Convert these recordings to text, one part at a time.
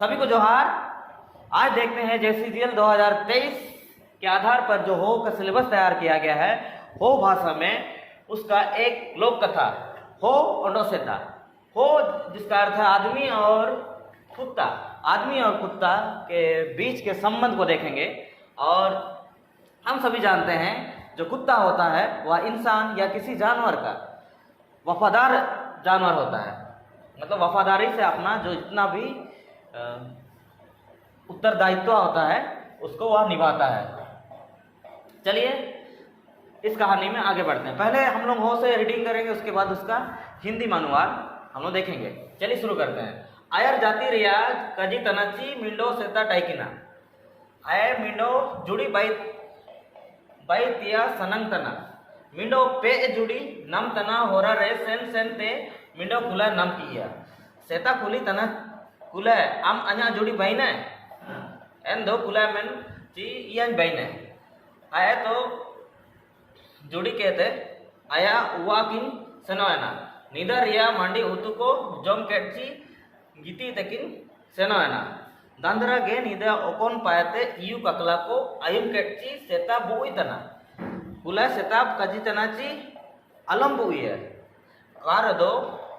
सभी को जोहार। आज देखते हैं JCGL 2023 के आधार पर जो हो का सिलेबस तैयार किया गया है। हो भाषा में उसका एक लोक कथा हो ओंडोसेता। हो जिसका अर्थ है आदमी और कुत्ता। आदमी और कुत्ता के बीच के संबंध को देखेंगे। और हम सभी जानते हैं जो कुत्ता होता है वह इंसान या किसी जानवर का वफादार जानवर होता है। मतलब वफादारी से अपना जो जितना भी उत्तरदायित्व होता है उसको वह निभाता है। चलिए इस कहानी में आगे बढ़ते हैं। पहले हम लोग हो से रीडिंग करेंगे, उसके बाद उसका हिंदी अनुवाद हम लोग देखेंगे। चलिए शुरू करते हैं। आयर जाति रियाज कजी तनाची मिंडो सेता टाइकिना आय मिंडो जुड़ी बाई तिया सनंग तना मिंडो पे जुड़ी नम तना होरा रे सेन सेन ते मिंडो कुला नम किया सेता कुली तना कुला आम अन्या जुड़ी बहने एन दो कुला में ची इयान बहने आया तो जुड़ी कहते आया उवा किन सेनोना निदर या मंडी उतु को जम केटची गीती तकिन सेनोना दांदरा गे निदा ओकोन पायते इयु ककला को आयुम केटची सेता बुई तना कुला सेता कजी तनाची अलम बुई है कार दो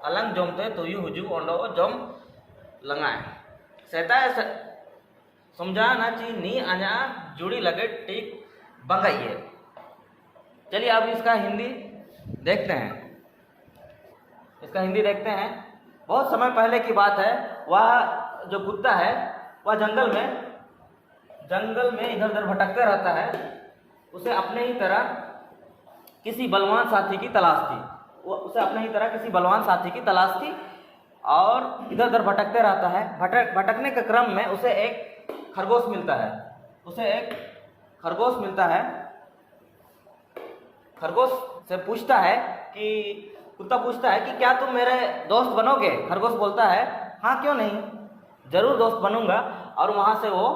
अलंग जमते तो यू हुजू ओंडो जम लंगाए सेता समझा ना ची नी आना जुड़ी लगे टिक बंगाइए। चलिए अब इसका हिंदी देखते हैं। बहुत समय पहले की बात है। वह जो कुत्ता है वह जंगल में इधर उधर भटकते रहता है। उसे अपने ही तरह किसी बलवान साथी की तलाश थी और इधर उधर भटकते रहता है। भटकने के क्रम में उसे एक खरगोश मिलता है। खरगोश से पूछता है कि कुत्ता पूछता है कि क्या तुम मेरे दोस्त बनोगे। खरगोश बोलता है हाँ क्यों नहीं, जरूर दोस्त बनूंगा। और वहाँ से वो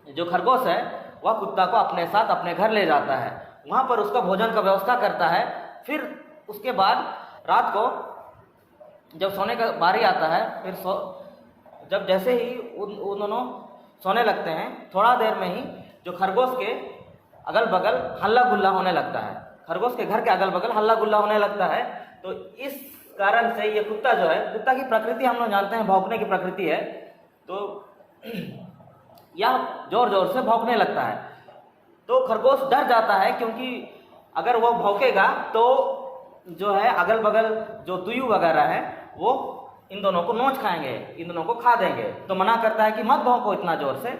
जो खरगोश है वह कुत्ता को अपने साथ अपने घर ले जाता है। वहाँ पर उसका भोजन का व्यवस्था करता है। फिर उसके बाद रात को जब सोने का बारी आता है, फिर जब जैसे ही उन दोनों सोने लगते हैं, थोड़ा देर में ही जो खरगोश के अगल बगल हल्ला गुल्ला होने लगता है। खरगोश के घर के अगल बगल हल्ला गुल्ला होने लगता है। तो इस कारण से ये कुत्ता जो है, कुत्ता की प्रकृति हम लोग जानते हैं भौंकने की प्रकृति है, तो यह जोर जोर से भौंकने लगता है। तो खरगोश डर जाता है क्योंकि अगर वो भौंकेगा तो जो है अगल बगल जो तुयू वगैरह है वो इन दोनों को नोच खाएंगे, इन दोनों को खा देंगे। तो मना करता है कि मत भौंको इतना जोर से,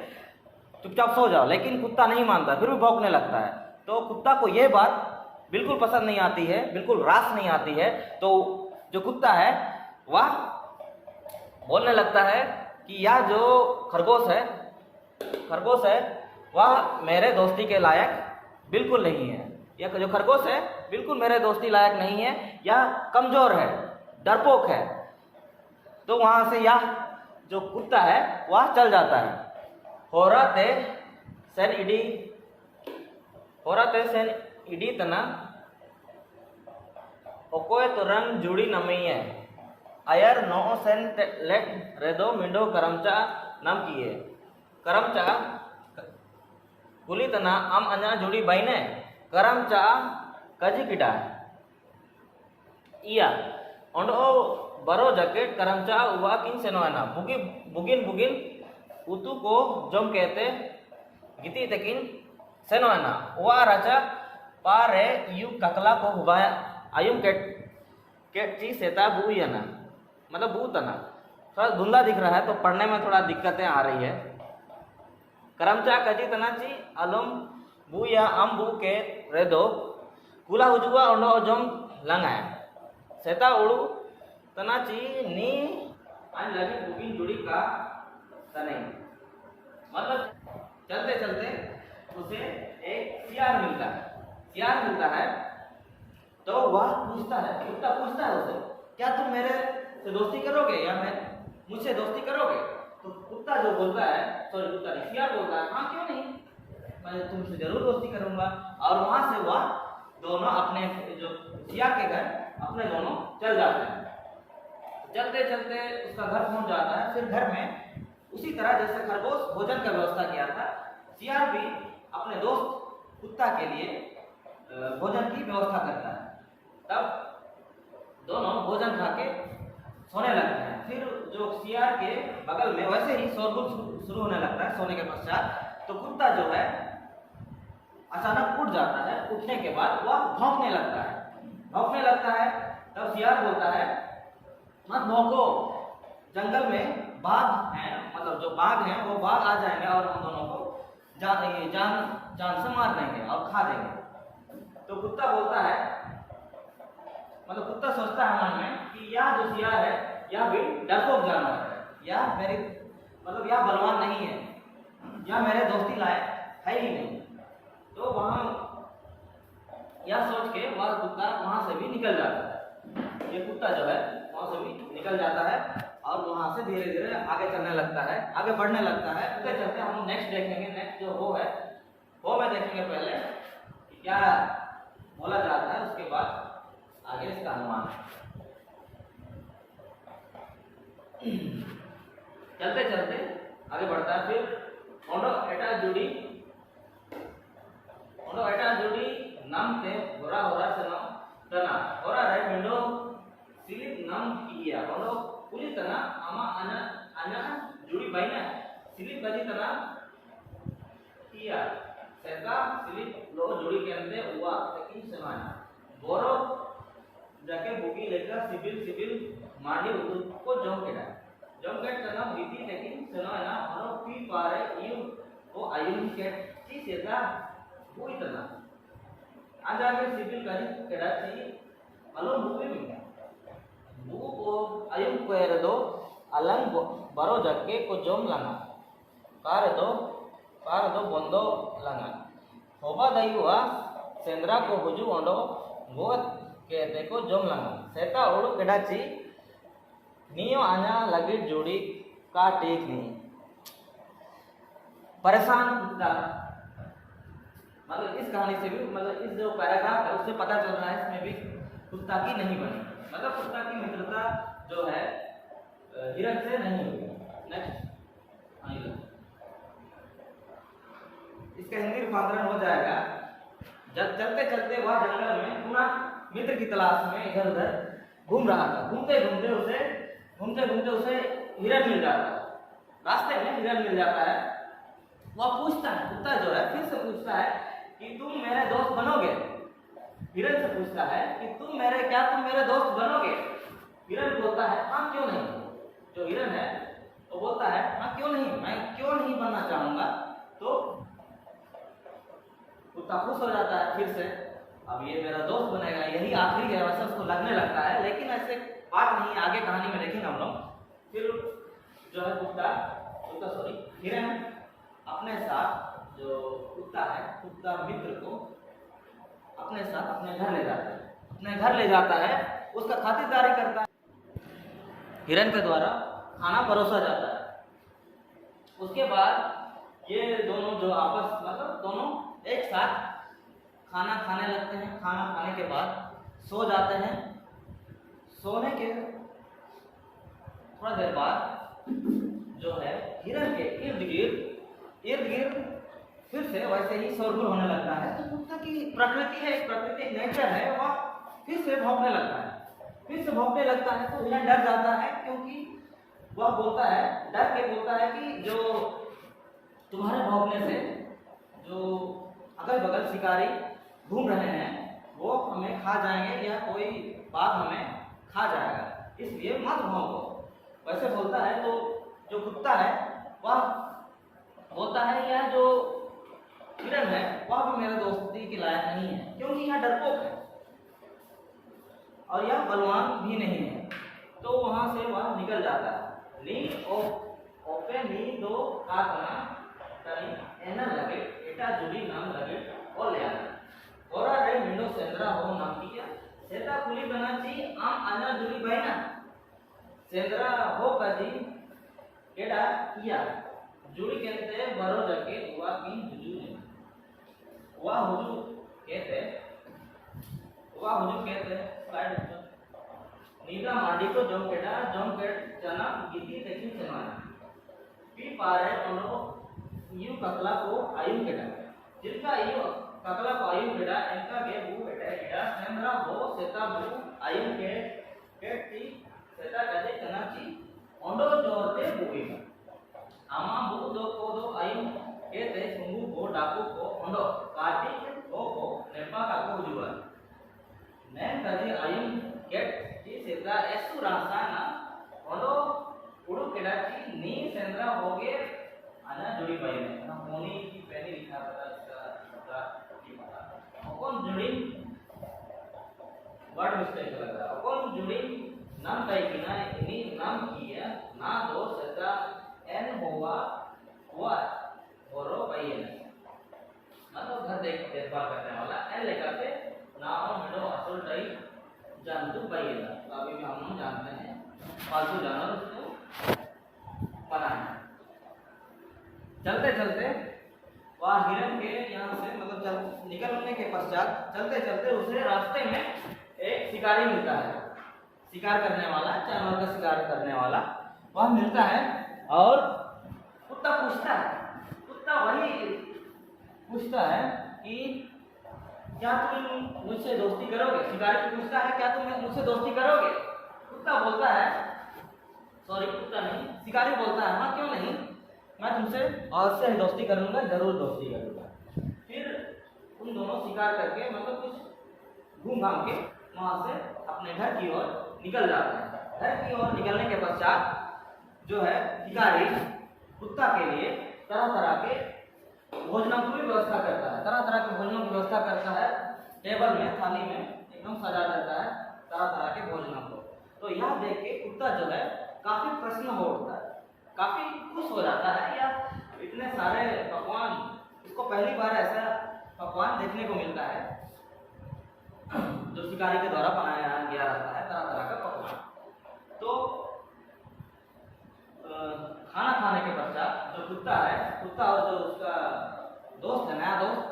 चुपचाप सो जाओ। लेकिन कुत्ता नहीं मानता, फिर भी भौंकने लगता है। तो कुत्ता को ये बात बिल्कुल पसंद नहीं आती है, बिल्कुल रास नहीं आती है। तो जो कुत्ता है वह बोलने लगता है कि यह जो खरगोश है वह मेरे दोस्ती के लायक बिल्कुल नहीं है। यह जो खरगोश है बिल्कुल मेरे दोस्ती लायक नहीं है, यह कमज़ोर है, डरपोक है। तो वहाँ से यह जो कुत्ता है वह चल जाता है। होराते सेन इडी तना ओकोय तुरंग जुड़ी नमई है आयर नो सेन लेट रेदो मिंडो करमचा नम किए करमचा कुली तना आम अन्या जुड़ी बहने करमचा कजी किटा इया ओंडो बरो जैकेट करमचा उवा किन सेनोना बुगिन उतु को जम कहते गीती तकिन सेनोना उवा राजा पारे यू ककला को हुबाया आयुम केटची सेता बुईना मतलब बूतना। थोड़ा धुंधला दिख रहा है तो पढ़ने में थोड़ा दिक्कतें आ रही है। करमचा कजी तनाची अलम बुया अम बू के रेदो कुला हुजुआ ओंडो जम लंगा सेता उड़ू तनाची नी आज लगी बुकिन जुड़ी का तने। मतलब चलते चलते उसे एक सियार मिलता है। तो वह पूछता है, कुत्ता पूछता है उसे क्या तुम मेरे से दोस्ती करोगे या मैं मुझसे दोस्ती करोगे। तो कुत्ता जो बोलता है, कुत्ता नहीं, सियार बोलता है हाँ क्यों नहीं, मैं तुमसे जरूर दोस्ती करूंगा। और वहां से वह दोनों अपने जो सियार के घर अपने दोनों चल जाते हैं। चलते चलते उसका घर पहुंच जाता है। फिर घर में उसी तरह जैसे खरगोश भोजन का व्यवस्था किया था, सियार भी अपने दोस्त कुत्ता के लिए भोजन की व्यवस्था करता है। तब दोनों भोजन खा के सोने लगते हैं। फिर जो सियार के बगल में वैसे ही शोरगुल शुरू होने लगता है सोने के पश्चात। तो कुत्ता जो है अचानक उठ जाता है। उठने के बाद वह भौंकने लगता है। तब सियार बोलता है, मत भौंको, जंगल में बाघ हैं, मतलब जो बाघ हैं वो बाघ आ जाएंगे और हम दोनों को जान से मार देंगे और खा देंगे। तो कुत्ता बोलता है, मतलब कुत्ता सोचता है मन में कि यह जो सियार है यह भी डरपोक जानवर है, यह मेरे मतलब यह बलवान नहीं है, यह मेरे दोस्ती लायक है ही नहीं। तो वहाँ यह सोच के वह कुत्ता वहाँ से भी निकल जाता है। ये कुत्ता जो है वहाँ से भी निकल जाता है और वहाँ से धीरे धीरे आगे चलने लगता है, आगे बढ़ने लगता है। चलते चलते हम नेक्स्ट देखेंगे, नेक्स्ट जो हो है वो में देखेंगे पहले कि क्या बोला जाता है, उसके बाद आगे इसका अनुमान। चलते चलते आगे बढ़ता है। फिर ओंडो एटा जुड़ी नाम ते होरा से नाम तना होरा रे मिंडो सिलिप नाम किया ओंडो पुली तना आमा आना जुड़ी बाइना सिलिप बजी तना किया सेका सिलिप लो जुड़ी के अंदर हुआ लेकिन समान बोरो जाके बुकी लेकर सिबिल मांडी को जम के तना बीती लेकिन सना ना हनो पी पारे यू वो आयुन के ची सेका वो इतना आज आगे सिबिल करी केडाची मालूम बुकी में बुku को ayum kuere do alang baro jakke ko jom langa kare do bondo langa hoba dayua sendra ko huju ondo got kete ko jom langa seta odu kedachi niyo anya lagi jodi का take नहीं। परेशान कुत्ता, मतलब इस कहानी से भी, मतलब इस जो पैराग्राफ है उससे पता चल रहा है इसमें भी कुत्ता की नहीं बनी, मतलब कुत्ता की मित्रता जो है हिरन से नहीं हुई। नेक्स्ट इसका हिंदी रूपांतरण हो जाएगा, जब चलते चलते वह जंगल में पुनः मित्र की तलाश में इधर उधर घूम रहा था। घूमते घूमते उसे हिरन मिल जाता है, रास्ते में हिरन मिल जाता है। वह पूछता है, कुत्ता जो है फिर से पूछता है कि तुम मेरे दोस्त बनोगे। हिरन से पूछता है कि तुम मेरे दोस्त बनोगे। हिरन बोलता है हाँ क्यों नहीं। जो हिरन है वो बोलता है हाँ क्यों नहीं, मैं क्यों नहीं बनना चाहूंगा। तो कुत्ता खुश हो जाता है फिर से, अब ये मेरा दोस्त बनेगा, यही आखिरी है वैसे उसको लगने लगता है। लेकिन ऐसे बात नहीं, आगे कहानी में देखेंगे हम लोग। फिर जो है हिरन अपने साथ जो कुत्ता है, कुत्ता मित्र को अपने साथ अपने घर ले जाता है, उसका खातिरदारी करता है। हिरन के द्वारा खाना परोसा जाता है। उसके बाद ये दोनों जो आपस मतलब दोनों एक साथ खाना खाने लगते हैं। खाना खाने के बाद सो जाते हैं। सोने के थोड़ा देर बाद जो है हिरन के इर्द गिर्द फिर से वैसे ही शोरगुल होने लगता है। तो कुत्ता की प्रकृति है, प्राकृतिक नेचर है, वह फिर से भौंकने लगता है। तो हिरन डर जाता है, क्योंकि वह बोलता है, डर के बोलता है कि जो तुम्हारे भौंकने से जो अगल बगल शिकारी घूम रहे हैं वो हमें खा जाएंगे या कोई बाघ हमें खा जाएगा, इसलिए मत भौंको, वैसे बोलता है। तो जो कुत्ता है वह बोलता है यह जो हिरन है वह भी मेरे दोस्ती के लायक नहीं है, क्योंकि यह डरपोक है और यह बलवान भी नहीं है। तो वहां से वह निकल जाता है। नी ओपे नी दो कातना तनी एना लगे एटा जुड़ी नाम लगे और ले आता ओरा रे मिंडो सेंद्रा हो नाम किया सेता कुली बनाची आम आना जुड़ी बहना सेंद्रा हो काजी केडा किया जुड़ी कहते बरो जाके हुआ की हुजू ने हुआ हुजू कहते स्लाइड नीला मांडी को जोम केट चना गीती देखी चना पी पारे ओनो यू ककला को आयु केटा जिनका यू ककला को आयु केटा इनका गे बू बेटा केटा चंद्रा हो सेता बू आयु के टी सेता कदे चना ची ओंडो जोरते बुई आमा बू दो को दो आयु के ते सुंगू को डाकू को ओंडो काटी को नेपा का को जुआ नैन कदे आयु के टी सेता एसु रासाना ओंडो उड़ू केडाची नी सेंद्रा होगे आना जुड़ी पाई में ना होनी की पहले लिखा पता इसका पता की पता कौन जुड़ी वर्ड मिस्टेक लग रहा है कौन जुड़ी नाम टाइप की ना इन्हीं नाम की है ना दो सेंद्रा एन होगा हुआ औरो पाई है मतलब घर देखभाल करने वाला एन लेकर के नाम मिडो असल टाइप जंतु पाई है अभी भी हम जानते हैं पालतू जानवर उसको बना है चलते चलते वह हिरन के यहाँ से मतलब निकलने के पश्चात चलते चलते उसे रास्ते में एक शिकारी मिलता है शिकार करने वाला जानवर का शिकार करने वाला वह मिलता है और कुत्ता पूछता है कुत्ता वही पूछता है कि क्या तुम मुझसे दोस्ती करोगे शिकारी पूछता है क्या तुम मुझसे दोस्ती करोगे कुत्ता बोलता है सॉरी कुत्ता नहीं शिकारी बोलता है हाँ क्यों नहीं मैं तुमसे अवश्य ही दोस्ती करूंगा जरूर दोस्ती करूंगा फिर उन दोनों शिकार करके मतलब कुछ घूम घाम के वहां से अपने घर की ओर निकल जाते हैं घर की ओर निकलने के पश्चात जो है शिकारी कुत्ता के लिए तरह तरह के भोजनों की व्यवस्था करता है तरह तरह के भोजनों की व्यवस्था करता है टेबल में थाली में एकदम सजा देता है तरह तरह के भोजनों को तो यह देख के कुत्ता जो है काफी प्रसन्न हो उठता है काफी खुश हो जाता है या इतने सारे पकवान इसको पहली बार ऐसा पकवान देखने को मिलता है जो शिकारी के द्वारा बनाया गया रहता है तरह तरह का पकवान तो खाना खाने के पश्चात जो कुत्ता है कुत्ता और जो उसका दोस्त है नया दोस्त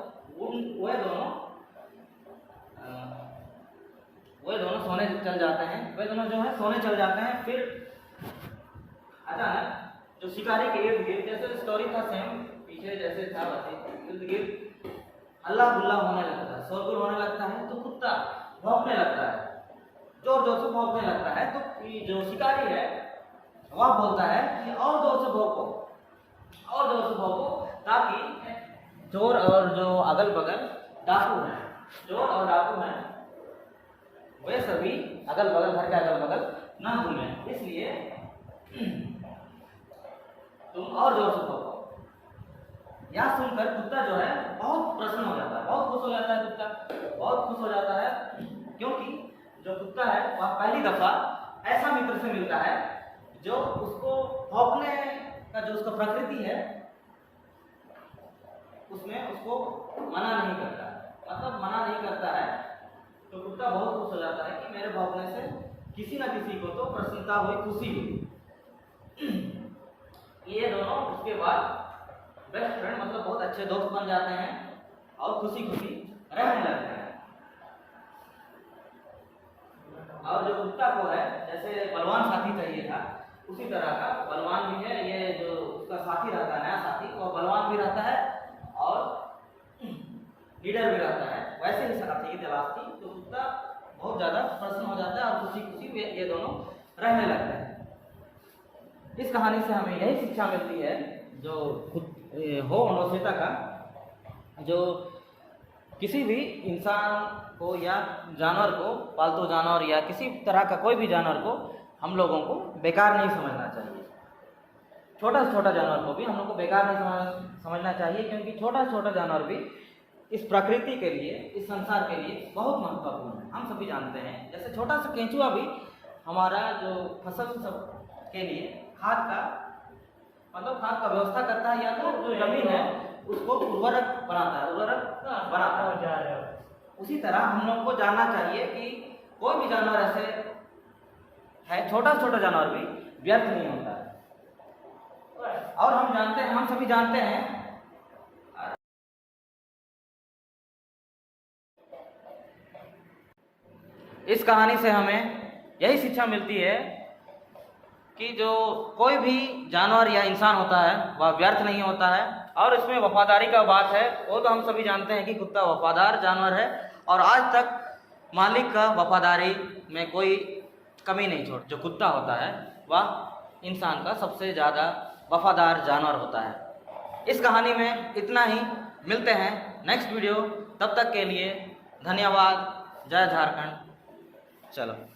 वे दोनों सोने चल जाते हैं वे दोनों जो है सोने चल जाते हैं फिर अचानक जो शिकारी के इर्द गिर्द जैसे स्टोरी था सेम पीछे जैसे था वैसे इर्द गिर्द हल्ला गुल्ला होने लगता है शोरगुल होने लगता है तो कुत्ता भौंकने लगता है जोर जोर से भौंकने लगता है तो जो शिकारी है वह बोलता है कि और जोर से भौंको ताकि चोर और जो अगल बगल डाकू हैं चोर और डाकू हैं वे सभी अगल बगल घर के अगल बगल ना घूमें इसलिए तुम और जोर से भौंको यह सुनकर कुत्ता जो है बहुत प्रसन्न हो जाता है बहुत खुश हो जाता है कुत्ता बहुत खुश हो जाता है क्योंकि जो कुत्ता है वह पहली दफा ऐसा मित्र से मिलता है जो उसको भौंकने का जो उसका प्रकृति है उसमें उसको मना नहीं करता मतलब मना नहीं करता है तो कुत्ता बहुत खुश हो जाता है कि मेरे भौंकने से किसी न किसी को तो प्रसन्नता हुई खुशी हुई ये दोनों उसके बाद बेस्ट फ्रेंड मतलब बहुत अच्छे दोस्त बन जाते हैं और खुशी खुशी रहने लगते हैं और जो कुत्ता को है जैसे बलवान साथी चाहिए था उसी तरह का बलवान भी है ये जो उसका साथी रहता है नया साथी वो बलवान भी रहता है और लीडर भी रहता है वैसे ही साथी की तलाश थी तो कुत्ता बहुत ज़्यादा प्रसन्न हो जाता है और खुशी खुशी ये दोनों रहने लगते हैं इस कहानी से हमें यही शिक्षा मिलती है जो हो मनोसेता का जो किसी भी इंसान को या जानवर को पालतू जानवर या किसी तरह का कोई भी जानवर को हम लोगों को बेकार नहीं समझना चाहिए छोटा से छोटा जानवर को भी हम लोग को बेकार नहीं समझना चाहिए क्योंकि छोटा से छोटा जानवर भी इस प्रकृति के लिए इस संसार के लिए बहुत महत्वपूर्ण है हम सभी जानते हैं जैसे छोटा सा केंचुआ भी हमारा जो फसल सब के लिए खाद का मतलब खाद का व्यवस्था करता है या तो जो जमीन है उसको उर्वरक बनाता है उसी तरह हम लोग को जानना चाहिए कि कोई भी जानवर ऐसे है छोटा छोटा जानवर भी व्यर्थ नहीं होता है और हम जानते हैं हम सभी जानते हैं इस कहानी से हमें यही शिक्षा मिलती है कि जो कोई भी जानवर या इंसान होता है वह व्यर्थ नहीं होता है। और इसमें वफादारी का बात है, वो तो हम सभी जानते हैं कि कुत्ता वफादार जानवर है और आज तक मालिक का वफादारी में कोई कमी नहीं छोड़। जो कुत्ता होता है वह इंसान का सबसे ज़्यादा वफादार जानवर होता है। इस कहानी में इतना ही, मिलते हैं नेक्स्ट वीडियो, तब तक के लिए धन्यवाद। जय झारखंड। चलो।